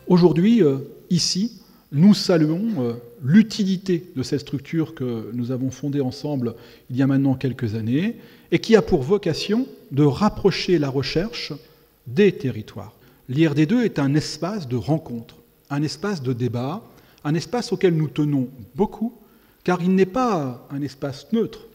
Aujourd'hui, ici, nous saluons l'utilité de cette structure que nous avons fondée ensemble il y a maintenant quelques années et qui a pour vocation de rapprocher la recherche des territoires. L'IRD2 est un espace de rencontre, un espace de débat, un espace auquel nous tenons beaucoup, car il n'est pas un espace neutre.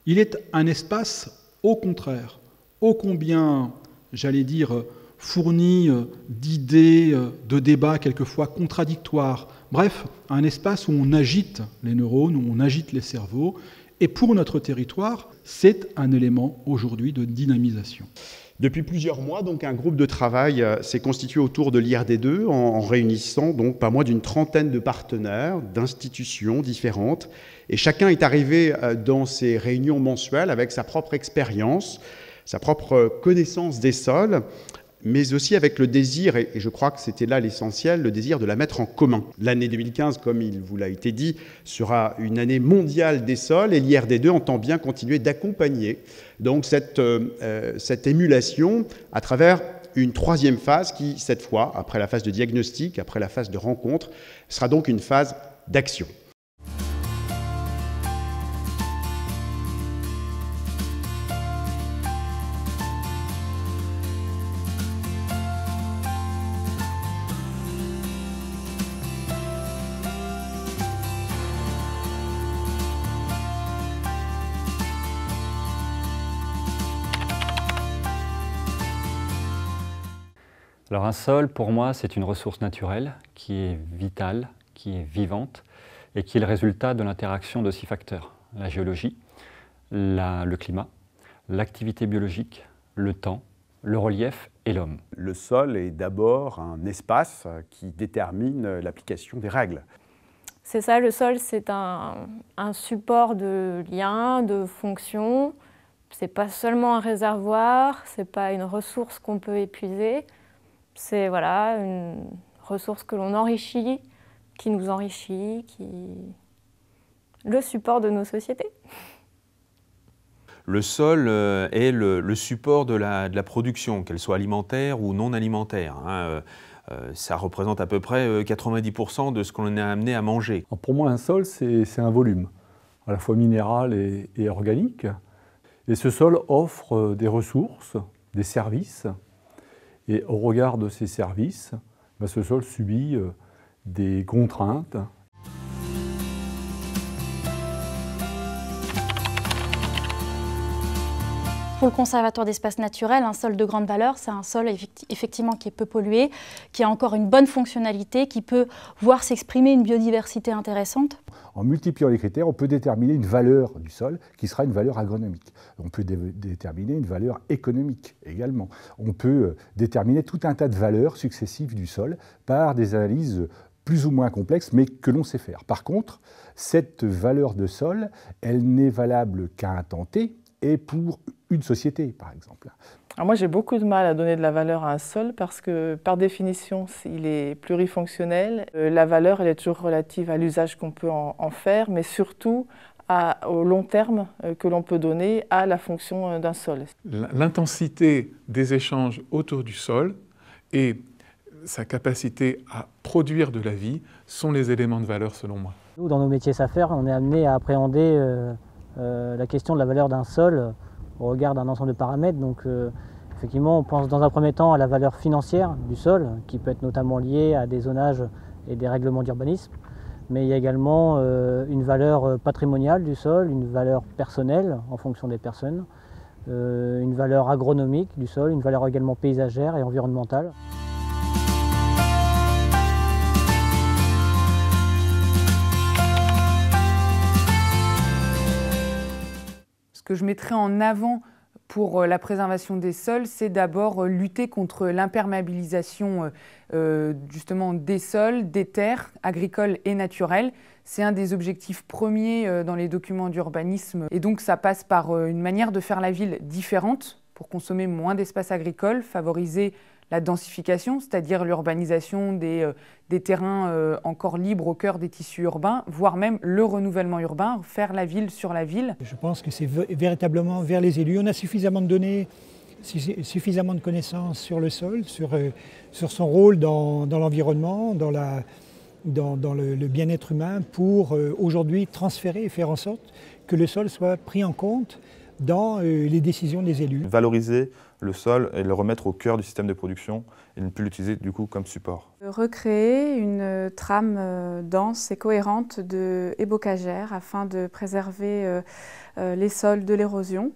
Il est un espace, au contraire, ô combien, j'allais dire, fourni d'idées, de débats quelquefois contradictoires. Bref, un espace où on agite les neurones, où on agite les cerveaux. Et pour notre territoire, c'est un élément aujourd'hui de dynamisation. Depuis plusieurs mois, donc, un groupe de travail s'est constitué autour de l'IRD2 en réunissant donc pas moins d'une trentaine de partenaires, d'institutions différentes. Et chacun est arrivé dans ces réunions mensuelles avec sa propre expérience, sa propre connaissance des sols, mais aussi avec le désir, et je crois que c'était là l'essentiel, le désir de la mettre en commun. L'année 2015, comme il vous l'a été dit, sera une année mondiale des sols, et l'IRD2 entend bien continuer d'accompagner donc cette émulation à travers une troisième phase qui, cette fois, après la phase de diagnostic, après la phase de rencontre, sera donc une phase d'action. Alors un sol, pour moi, c'est une ressource naturelle qui est vitale, qui est vivante et qui est le résultat de l'interaction de 6 facteurs. La géologie, le climat, l'activité biologique, le temps, le relief et l'homme. Le sol est d'abord un espace qui détermine l'application des règles. C'est ça, le sol, c'est un support de lien, de fonction. C'est pas seulement un réservoir, c'est pas une ressource qu'on peut épuiser. C'est voilà, une ressource que l'on enrichit, qui nous enrichit, le support de nos sociétés. Le sol est le support de la production, qu'elle soit alimentaire ou non alimentaire. Ça représente à peu près 90% de ce qu'on est amené à manger. Pour moi, un sol, c'est un volume, à la fois minéral et organique. Et ce sol offre des ressources, des services. Et au regard de ces services, ce sol subit des contraintes. Pour le Conservatoire d'espaces naturels, un sol de grande valeur, c'est un sol effectivement qui est peu pollué, qui a encore une bonne fonctionnalité, qui peut voir s'exprimer une biodiversité intéressante. En multipliant les critères, on peut déterminer une valeur du sol qui sera une valeur agronomique. On peut déterminer une valeur économique également. On peut déterminer tout un tas de valeurs successives du sol par des analyses plus ou moins complexes, mais que l'on sait faire. Par contre, cette valeur de sol, elle n'est valable qu'à un temps T et pour une société, par exemple. Alors moi, j'ai beaucoup de mal à donner de la valeur à un sol parce que, par définition, il est plurifonctionnel. La valeur, elle est toujours relative à l'usage qu'on peut en faire, mais surtout au long terme que l'on peut donner à la fonction d'un sol. L'intensité des échanges autour du sol et sa capacité à produire de la vie sont les éléments de valeur, selon moi. Nous, dans nos métiers SAFER, on est amené à appréhender la question de la valeur d'un sol au regard d'un ensemble de paramètres. Donc effectivement, on pense dans un premier temps à la valeur financière du sol, qui peut être notamment liée à des zonages et des règlements d'urbanisme. Mais il y a également une valeur patrimoniale du sol, une valeur personnelle en fonction des personnes, une valeur agronomique du sol, une valeur également paysagère et environnementale. Ce que je mettrais en avant pour la préservation des sols, c'est d'abord lutter contre l'imperméabilisation justement des sols, des terres agricoles et naturelles. C'est un des objectifs premiers dans les documents d'urbanisme. Et donc ça passe par une manière de faire la ville différente pour consommer moins d'espace agricole, favoriser la densification, c'est-à-dire l'urbanisation des terrains encore libres au cœur des tissus urbains, voire même le renouvellement urbain, faire la ville sur la ville. Je pense que c'est véritablement vers les élus. On a suffisamment de données suffisamment de connaissances sur le sol, sur son rôle dans l'environnement, dans le bien-être humain, pour aujourd'hui transférer et faire en sorte que le sol soit pris en compte dans les décisions des élus. Valoriser le sol et le remettre au cœur du système de production et ne plus l'utiliser du coup comme support. Recréer une trame dense et cohérente et bocagère afin de préserver les sols de l'érosion.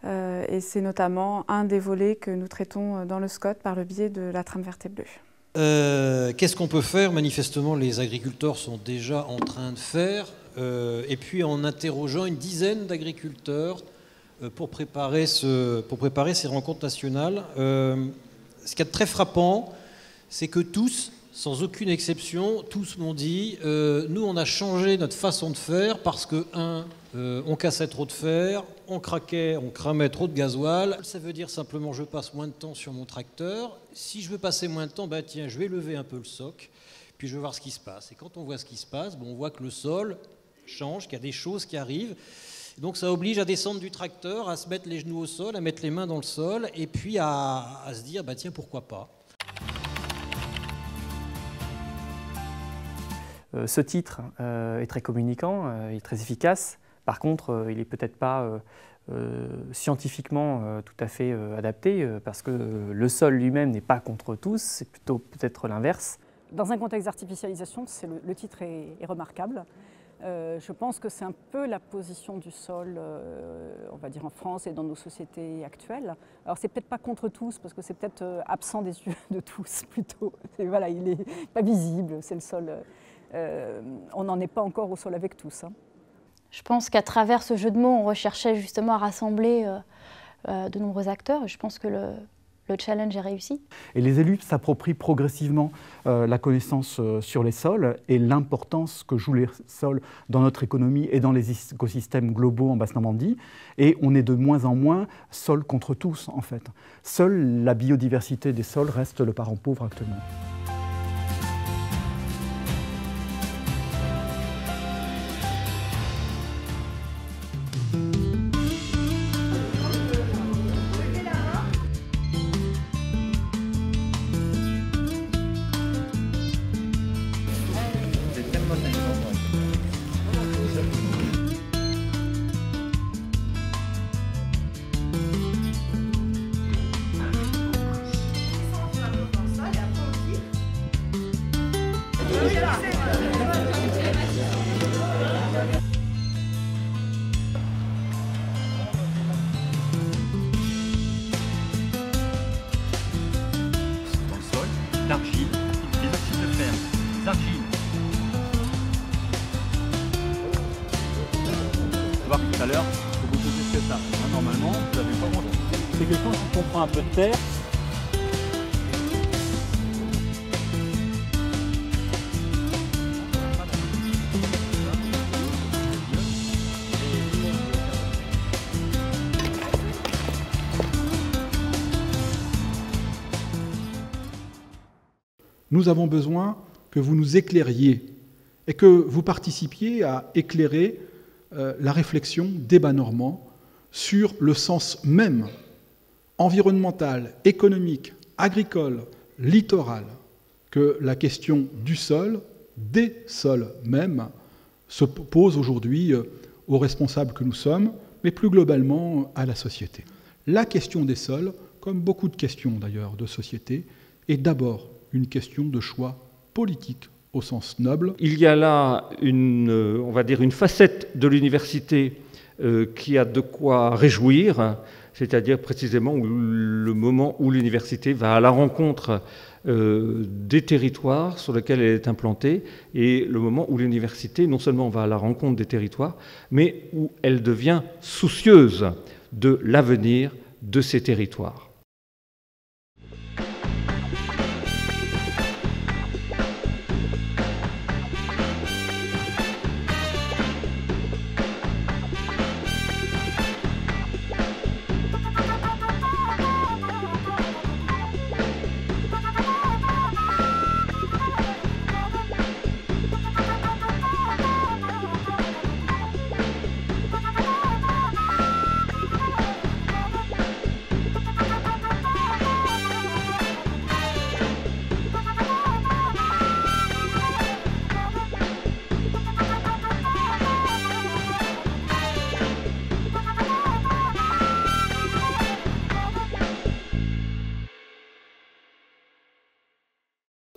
Et c'est notamment un des volets que nous traitons dans le SCOT par le biais de la trame verte et bleue. Qu'est-ce qu'on peut faire? Manifestement, les agriculteurs sont déjà en train de faire. Et puis en interrogeant une dizaine d'agriculteurs pour préparer ces rencontres nationales. Ce qui est très frappant, c'est que tous, sans aucune exception, tous m'ont dit nous on a changé notre façon de faire parce que on cassait trop de fer, on cramait trop de gasoil. Ça veut dire simplement je passe moins de temps sur mon tracteur. Si je veux passer moins de temps, bah tiens, je vais lever un peu le soc, puis je vais voir ce qui se passe. Et quand on voit ce qui se passe, on voit que le sol change, qu'il y a des choses qui arrivent. Donc ça oblige à descendre du tracteur, à se mettre les genoux au sol, à mettre les mains dans le sol, et puis à se dire, bah tiens, pourquoi pas. Ce titre est très communicant, il est très efficace. Par contre, il n'est peut-être pas scientifiquement tout à fait adapté, parce que le sol lui-même n'est pas contre tous, c'est plutôt peut-être l'inverse. Dans un contexte d'artificialisation, le titre est remarquable. Je pense que c'est un peu la position du sol, on va dire en France et dans nos sociétés actuelles. Alors c'est peut-être pas contre tous, parce que c'est peut-être absent des yeux de tous plutôt. Et voilà, il n'est pas visible, c'est le sol. On n'en est pas encore au sol avec tous. Hein. Je pense qu'à travers ce jeu de mots, on recherchait justement à rassembler de nombreux acteurs. Et je pense que le challenge est réussi. Et les élus s'approprient progressivement la connaissance sur les sols et l'importance que jouent les sols dans notre économie et dans les écosystèmes globaux en Basse-Normandie. Et on est de moins en moins sol contre tous, en fait. Seule la biodiversité des sols reste le parent pauvre actuellement. L'argile, des oxydes de fer, des argiles. On va voir tout à l'heure que vous posez que ça. Normalement, vous n'avez pas grand-chose. C'est que quand on prend un peu de terre, nous avons besoin que vous nous éclairiez et que vous participiez à éclairer la réflexion des Bas-Normands sur le sens même environnemental, économique, agricole, littoral que la question du sol, des sols même, se pose aujourd'hui aux responsables que nous sommes, mais plus globalement à la société. La question des sols, comme beaucoup de questions d'ailleurs de société, est d'abord une question de choix politique au sens noble. Il y a là on va dire une facette de l'université qui a de quoi réjouir, c'est-à-dire précisément le moment où l'université va à la rencontre des territoires sur lesquels elle est implantée, et le moment où l'université non seulement va à la rencontre des territoires, mais où elle devient soucieuse de l'avenir de ces territoires.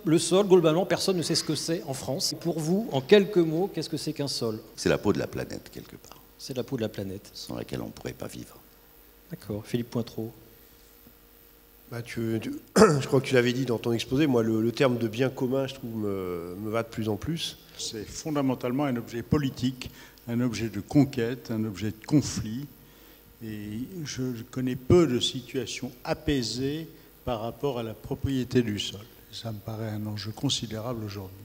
Le sol, globalement, personne ne sait ce que c'est en France. Et pour vous, en quelques mots, qu'est-ce que c'est qu'un sol? C'est la peau de la planète, quelque part. C'est la peau de la planète. Sans laquelle on ne pourrait pas vivre. D'accord. Philippe Pointreau. Je crois que tu l'avais dit dans ton exposé, moi le terme de bien commun, je trouve, me va de plus en plus. C'est fondamentalement un objet politique, un objet de conquête, un objet de conflit. Et je connais peu de situations apaisées par rapport à la propriété du sol. Ça me paraît un enjeu considérable aujourd'hui.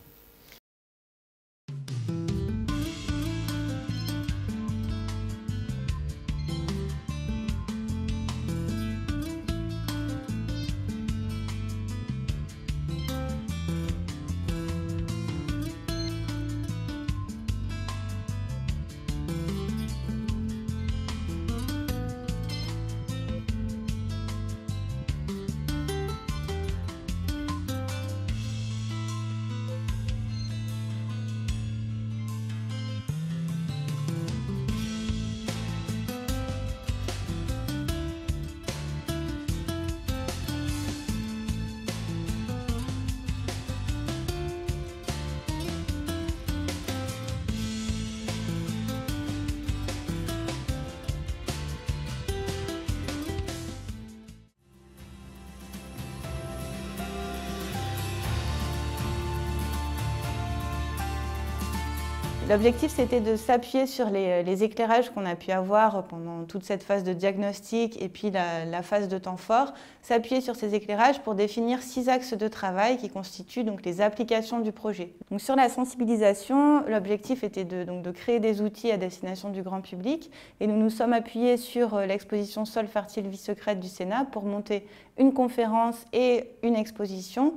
L'objectif, c'était de s'appuyer sur les éclairages qu'on a pu avoir pendant toute cette phase de diagnostic et puis la phase de temps fort, s'appuyer sur ces éclairages pour définir 6 axes de travail qui constituent donc les applications du projet. Donc, sur la sensibilisation, l'objectif était de créer des outils à destination du grand public et nous nous sommes appuyés sur l'exposition Sol fertile, vie secrète du Sénat pour monter une conférence et une exposition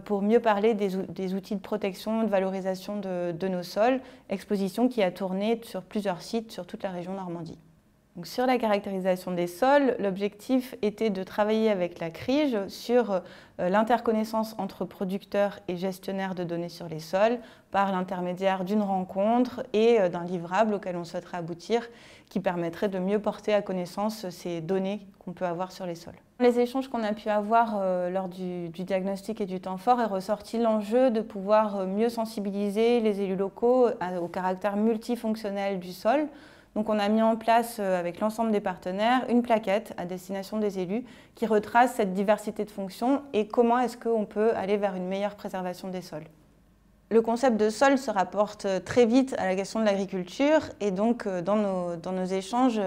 pour mieux parler des outils de protection, de valorisation de nos sols, exposition qui a tourné sur plusieurs sites sur toute la région Normandie. Donc, sur la caractérisation des sols, l'objectif était de travailler avec la CRIGE sur l'interconnaissance entre producteurs et gestionnaires de données sur les sols par l'intermédiaire d'une rencontre et d'un livrable auquel on souhaiterait aboutir qui permettrait de mieux porter à connaissance ces données qu'on peut avoir sur les sols. Les échanges qu'on a pu avoir lors du diagnostic et du temps fort est ressorti l'enjeu de pouvoir mieux sensibiliser les élus locaux au caractère multifonctionnel du sol. Donc on a mis en place avec l'ensemble des partenaires une plaquette à destination des élus qui retrace cette diversité de fonctions et comment est-ce qu'on peut aller vers une meilleure préservation des sols. Le concept de sol se rapporte très vite à la question de l'agriculture et donc dans nos échanges,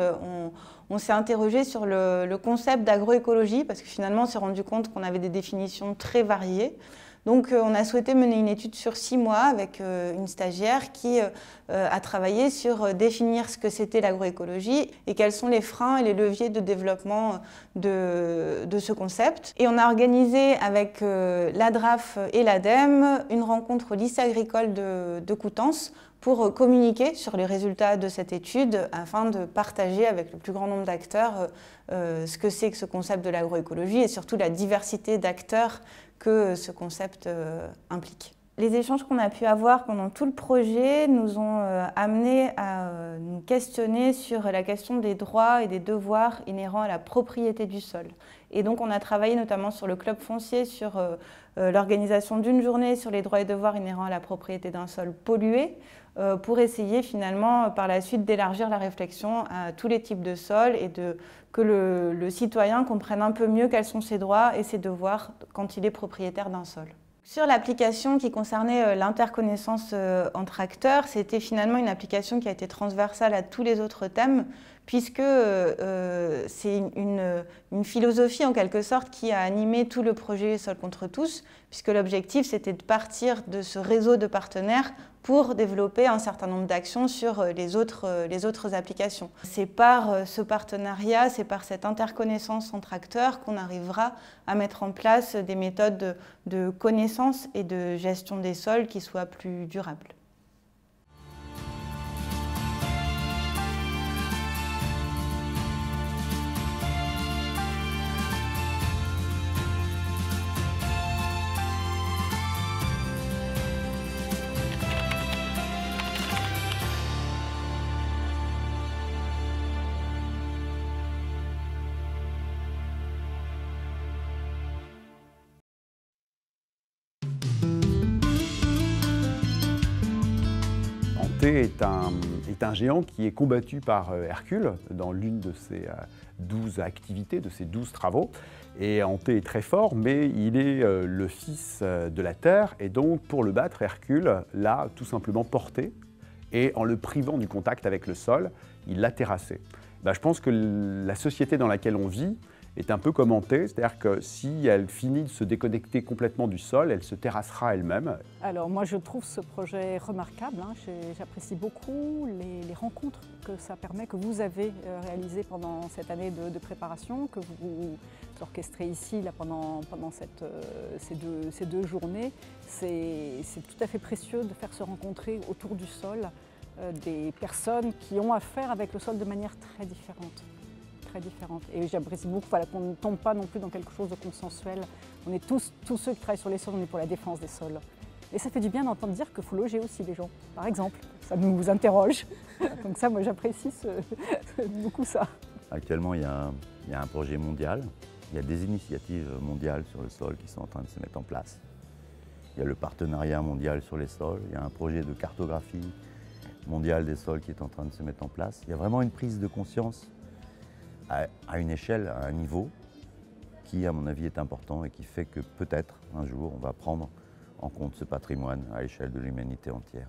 on s'est interrogé sur le concept d'agroécologie parce que finalement on s'est rendu compte qu'on avait des définitions très variées. Donc on a souhaité mener une étude sur 6 mois avec une stagiaire qui a travaillé sur définir ce que c'était l'agroécologie et quels sont les freins et les leviers de développement de ce concept. Et on a organisé avec l'ADRAF et l'ADEME une rencontre au lycée agricole de Coutances pour communiquer sur les résultats de cette étude afin de partager avec le plus grand nombre d'acteurs ce que c'est que ce concept de l'agroécologie et surtout la diversité d'acteurs que ce concept implique. Les échanges qu'on a pu avoir pendant tout le projet nous ont amenés à nous questionner sur la question des droits et des devoirs inhérents à la propriété du sol. Et donc on a travaillé notamment sur le club foncier, sur l'organisation d'une journée sur les droits et devoirs inhérents à la propriété d'un sol pollué, pour essayer finalement par la suite d'élargir la réflexion à tous les types de sols et que le citoyen comprenne un peu mieux quels sont ses droits et ses devoirs quand il est propriétaire d'un sol. Sur l'application qui concernait l'interconnaissance entre acteurs, c'était finalement une application qui a été transversale à tous les autres thèmes, puisque c'est une philosophie en quelque sorte qui a animé tout le projet Sol contre tous, puisque l'objectif c'était de partir de ce réseau de partenaires pour développer un certain nombre d'actions sur les autres applications. C'est par ce partenariat, c'est par cette interconnaissance entre acteurs qu'on arrivera à mettre en place des méthodes de connaissance et de gestion des sols qui soient plus durables. Anté est un géant qui est combattu par Hercule dans l'une de ses 12 activités, de ses 12 travaux. Et Anté est très fort, mais il est le fils de la Terre, et donc pour le battre, Hercule l'a tout simplement porté, et en le privant du contact avec le sol, il l'a terrassé. Je pense que la société dans laquelle on vit est un peu comme Anté, c'est-à-dire que si elle finit de se déconnecter complètement du sol, elle se terrassera elle-même. Alors moi je trouve ce projet remarquable, hein. J'apprécie beaucoup les rencontres que ça permet, que vous avez réalisées pendant cette année de préparation, que vous orchestrez ici là, pendant ces deux journées. C'est tout à fait précieux de faire se rencontrer autour du sol des personnes qui ont affaire avec le sol de manière très différente. Et j'apprécie beaucoup qu'on ne tombe pas non plus dans quelque chose de consensuel. On est tous ceux qui travaillent sur les sols, on est pour la défense des sols. Et ça fait du bien d'entendre dire qu'il faut loger aussi les gens, par exemple. Ça nous interroge. Donc ça, moi j'apprécie beaucoup ça. Actuellement, il y a un projet mondial. Il y a des initiatives mondiales sur le sol qui sont en train de se mettre en place. Il y a le partenariat mondial sur les sols. Il y a un projet de cartographie mondiale des sols qui est en train de se mettre en place. Il y a vraiment une prise de conscience à une échelle, à un niveau, qui, à mon avis, est important et qui fait que peut-être, un jour, on va prendre en compte ce patrimoine à l'échelle de l'humanité entière.